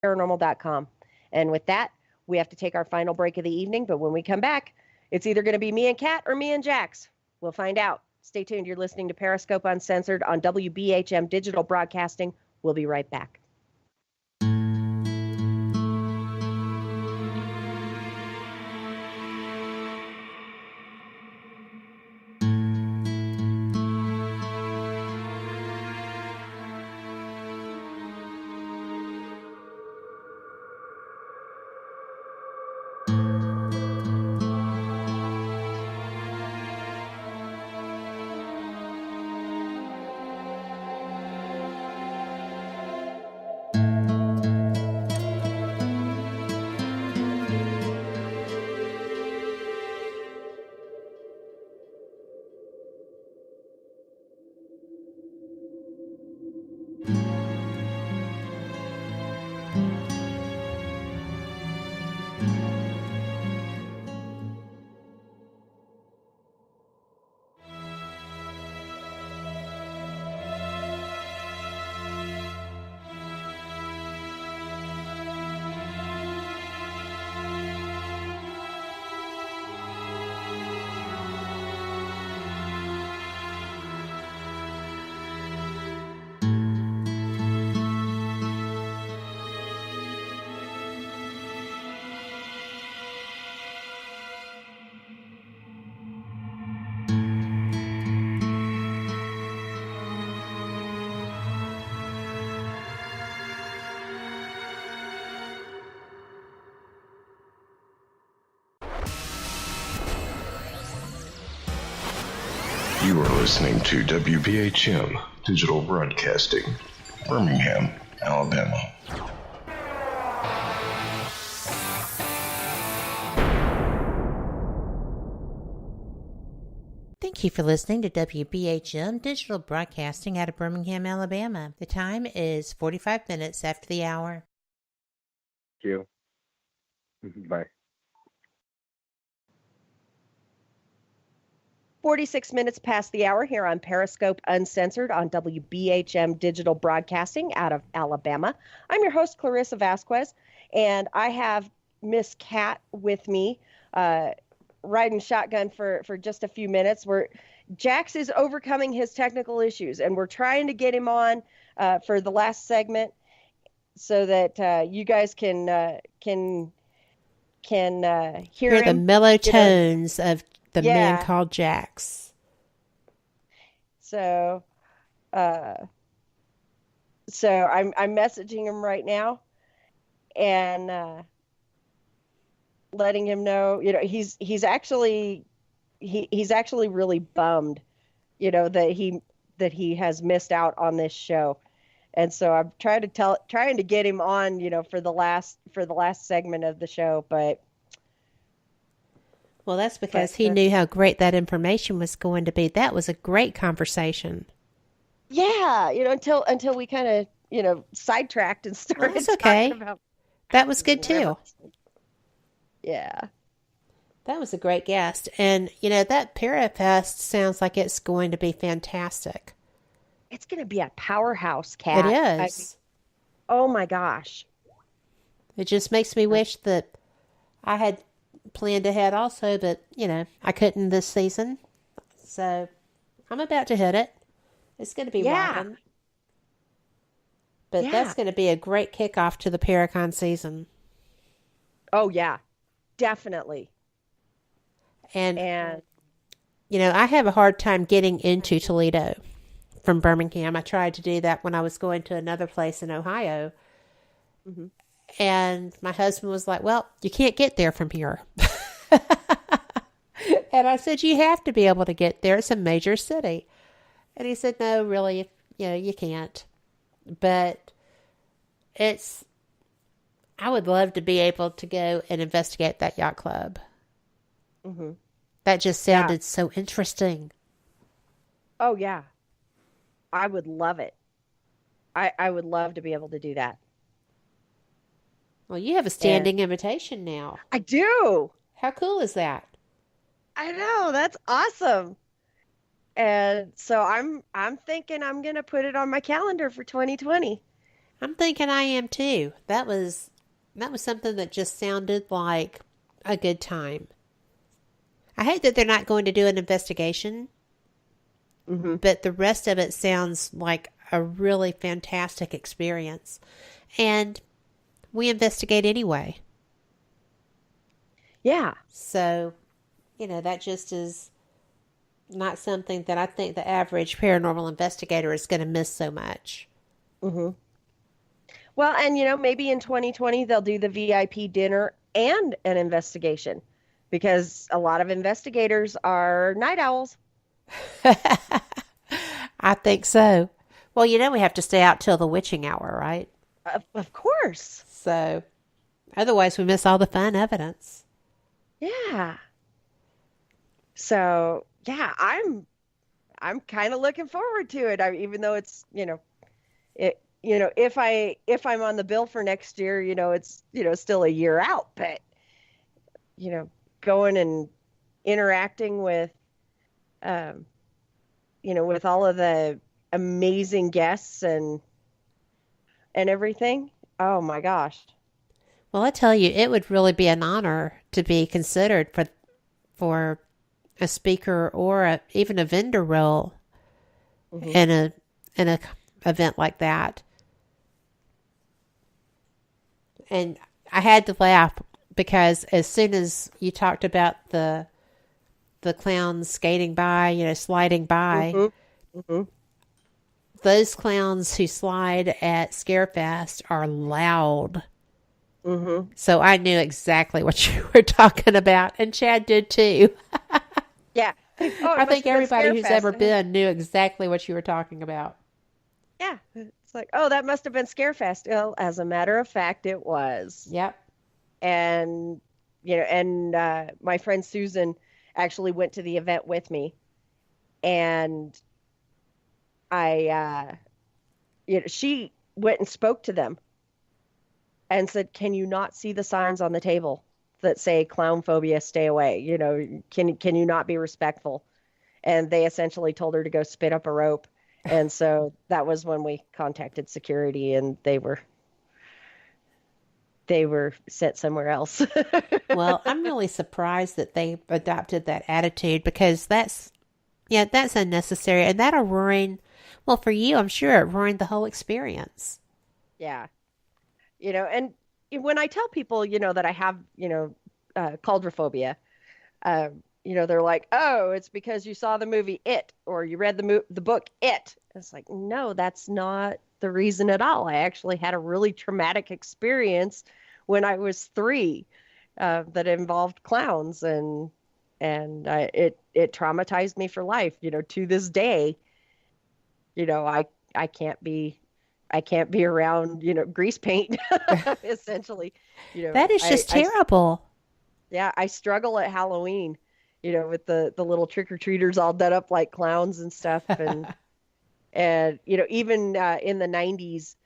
Paranormal.com. And with that, we have to take our final break of the evening. But when we come back, it's either going to be me and Kat or me and Jax. We'll find out. Stay tuned. You're listening to Periscope Uncensored on WBHM Digital Broadcasting. We'll be right back. You are listening to WBHM Digital Broadcasting, Birmingham, Alabama. Thank you for listening to WBHM Digital Broadcasting out of Birmingham, Alabama. The time is 45 minutes after the hour. Thank you. Bye. 46 minutes past the hour here on Periscope Uncensored on WBHM Digital Broadcasting out of Alabama. I'm your host, Clarissa Vasquez, and I have Miss Kat with me, riding shotgun for just a few minutes. Jax is overcoming his technical issues, and we're trying to get him on for the last segment so that you guys can hear the him. mellow tones of the man called Jax. So I'm messaging him right now and letting him know, he's actually really bummed, that he has missed out on this show. And so I'm trying to get him on, for the last segment of the show, but well, that's because he knew how great that information was going to be. That was a great conversation. Yeah, until we kind of, sidetracked and started that's okay. talking about. That was good too. Yeah. That was a great guest. And, that Parafest sounds like it's going to be fantastic. It's going to be a powerhouse, Kat. It is. Oh my gosh. It just makes me wish that I had planned ahead also, but I couldn't this season, so I'm about to hit it. It's going to be rocking, but that's going to be a great kickoff to the Paracon season. Oh yeah, definitely. And I have a hard time getting into Toledo from Birmingham. I tried to do that when I was going to another place in Ohio. Mm-hmm. And my husband was like, well, you can't get there from here. And I said, you have to be able to get there. It's a major city. And he said, no, really, you can't. But I would love to be able to go and investigate that yacht club. Mm-hmm. That just sounded so interesting. Oh, yeah. I would love it. I would love to be able to do that. Well, you have a standing invitation now. I do. How cool is that? I know. That's awesome. And so I'm thinking I'm going to put it on my calendar for 2020. I'm thinking I am too. That was something that just sounded like a good time. I hate that they're not going to do an investigation, but the rest of it sounds like a really fantastic experience. And we investigate anyway. Yeah. So, that just is not something that I think the average paranormal investigator is going to miss so much. Mm-hmm. Well, and maybe in 2020 they'll do the VIP dinner and an investigation, because a lot of investigators are night owls. I think so. Well, we have to stay out till the witching hour, right? Of course. So, otherwise we miss all the fun evidence. Yeah. So, yeah, I'm kind of looking forward to it. Even though it's, if I'm on the bill for next year, it's, still a year out, but, going and interacting with, with all of the amazing guests and everything. Oh my gosh. Well, I tell you, it would really be an honor to be considered for a speaker or even a vendor role in a event like that. And I had to laugh because as soon as you talked about the clowns skating by, sliding by, those clowns who slide at Scarefest are loud. So I knew exactly what you were talking about, and Chad did too. Yeah. I think everybody who's ever been knew exactly what you were talking about. Yeah. It's like, oh, that must have been Scarefest. Well, as a matter of fact, it was. Yep. And, my friend Susan actually went to the event with me. And she went and spoke to them and said, can you not see the signs on the table that say clown phobia, stay away? Can you not be respectful? And they essentially told her to go spit up a rope. And so that was when we contacted security, and they were sent somewhere else. Well, I'm really surprised that they adopted that attitude, because that's unnecessary, and that'll ruin, well, for you, I'm sure it ruined the whole experience. Yeah. And when I tell people, that I have, claustrophobia, they're like, oh, it's because you saw the movie It, or you read the book It. It's like, no, that's not the reason at all. I actually had a really traumatic experience when I was 3 that involved clowns, and it traumatized me for life. To this day, I can't be around, grease paint, essentially. That is just terrible. I struggle at Halloween, with the little trick-or-treaters all done up like clowns and stuff. And, even in the 90s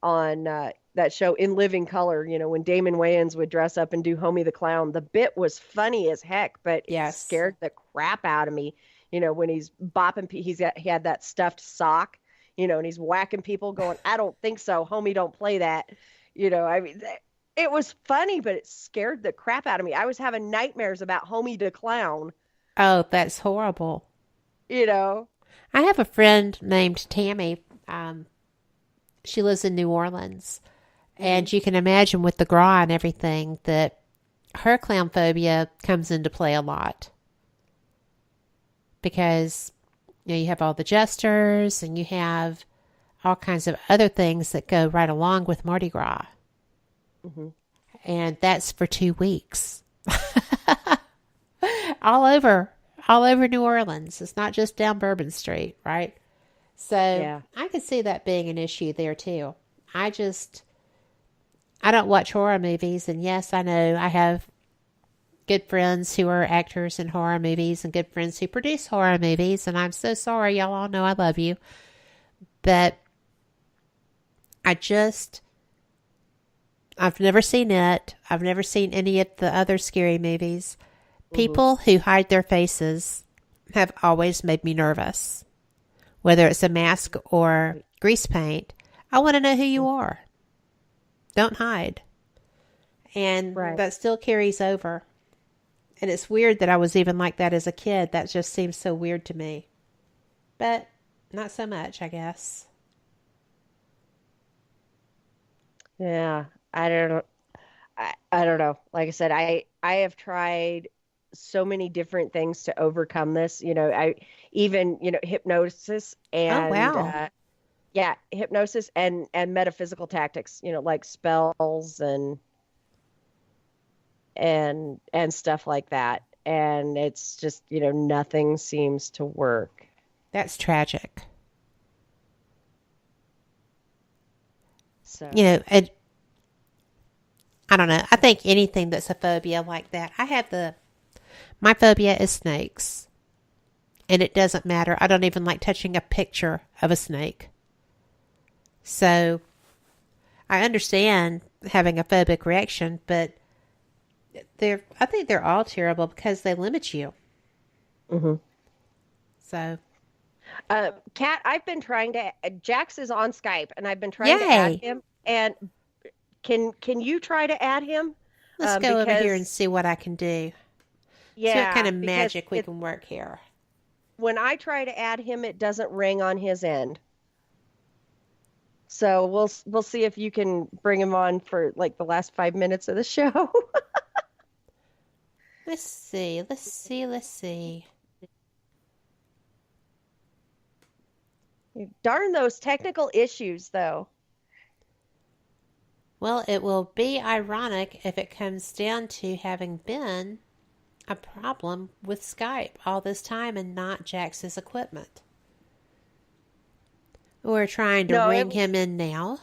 on that show In Living Color, when Damon Wayans would dress up and do Homie the Clown, the bit was funny as heck, but it scared the crap out of me. When he's bopping, he had that stuffed sock, and he's whacking people going, I don't think so. Homie, don't play that. It was funny, but it scared the crap out of me. I was having nightmares about Homie the Clown. Oh, that's horrible. I have a friend named Tammy. She lives in New Orleans. And you can imagine with the gras and everything that her clown phobia comes into play a lot. Because, you have all the jesters and you have all kinds of other things that go right along with Mardi Gras. And that's for 2 weeks. all over New Orleans. It's not just down Bourbon Street, right? So I could see that being an issue there too. I don't watch horror movies, and yes, I know I have good friends who are actors in horror movies and good friends who produce horror movies, and I'm so sorry. Y'all all know I love you. But I've never seen it. I've never seen any of the other scary movies. People who hide their faces have always made me nervous. Whether it's a mask or grease paint, I want to know who you are. Don't hide. And Right. that still carries over. And it's weird that I was even like that as a kid. That just seems so weird to me. But not so much, I guess. Yeah, I don't know. I don't know. Like I said, I have tried so many different things to overcome this. I even, hypnosis Oh, and wow. yeah, hypnosis and metaphysical tactics, like spells and stuff like that. And it's just, nothing seems to work. That's tragic. So, And I don't know. I think anything that's a phobia like that. My phobia is snakes. And it doesn't matter. I don't even like touching a picture of a snake. So I understand having a phobic reaction, but I think they're all terrible because they limit you. hmm So, Kat, I've been trying to, Jax is on Skype and I've been trying to add yay. him. And can you try to add him? Let's go over here and Because see what I can do. See what kind yeah, of because magic we can work here. when I try to add him, it doesn't ring on his end. So we'll see if you can bring him on for like the last 5 minutes of the show. Let's see. Let's see. Let's see. Darn those technical issues, though. Well, it will be ironic if it comes down to having been a problem with Skype all this time and not Jax's equipment. We're trying to No, ring him in now.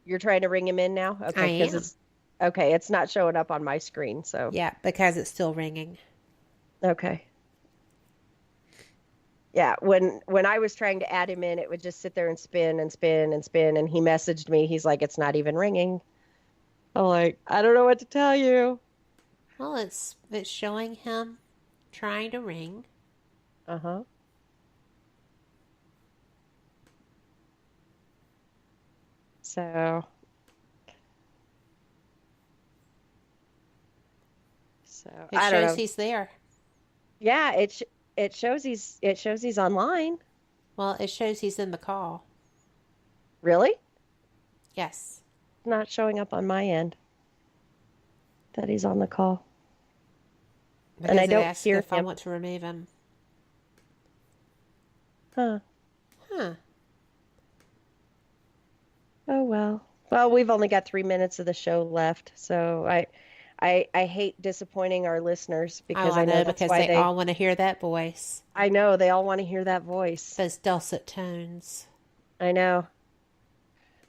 you're trying to ring him in now? I Okay, because am. it's not showing up on my screen, so Yeah, because it's still ringing. okay. Yeah, when I was trying to add him in, it would just sit there and spin and spin and spin, and he messaged me. He's like, "It's not even ringing." I'm like, "I don't know what to tell you." Well, it's showing him trying to ring. Uh-huh. So It I don't shows know. he's there. Yeah, it shows he's online. Well, it shows he's in the call. Really? Yes. It's not showing up on my end that he's on the call. And I Because it don't asks hear if I him. want to remove him. Huh. Huh. Oh well. Well, we've only got 3 minutes of the show left, so I hate disappointing our listeners Oh, because I I know know, that's because why they all want to hear that voice. I know they all want to hear that voice. Those dulcet tones. I know.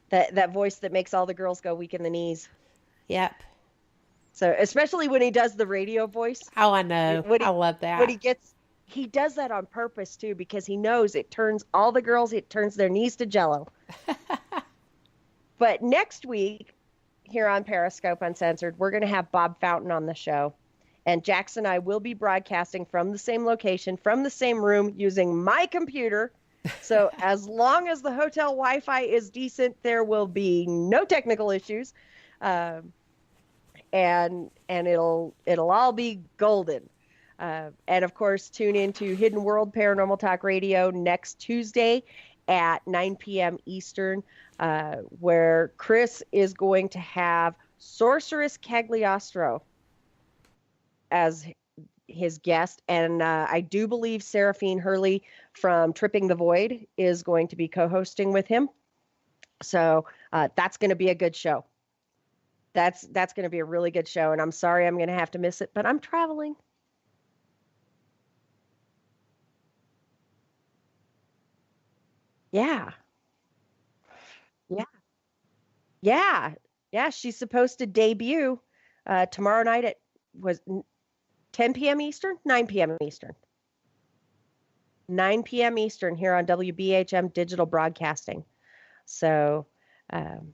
That voice that makes all the girls go weak in the knees. Yep. So, especially when he does the radio voice. Oh, I know. What I he love what that. he does that on purpose too because he knows it turns all the girls, it turns their knees to jello. But next week here on Periscope Uncensored, we're going to have Bob Fountain on the show. And Jax and I will be broadcasting from the same location, from the same room, using my computer. So as long as the hotel Wi-Fi is decent, there will be no technical issues, and it'll all be golden. And of course, tune into Hidden World Paranormal Talk Radio next Tuesday at 9 p.m. Eastern, where Chris is going to have Sorceress Cagliostro as his guest. And I do believe Seraphine Hurley from Tripping the Void is going to be co-hosting with him. So that's going to be a good show. That's going to be a really good show. And I'm sorry I'm going to have to miss it, but I'm traveling. Yeah. Yeah. Yeah. Yeah. She's supposed to debut tomorrow night at was 10 p.m. Eastern, 9 p.m. Eastern. 9 p.m. Eastern here on WBHM Digital Broadcasting. So, um,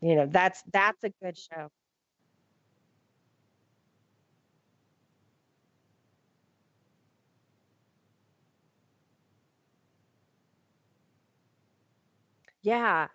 that's a good show. Yeah.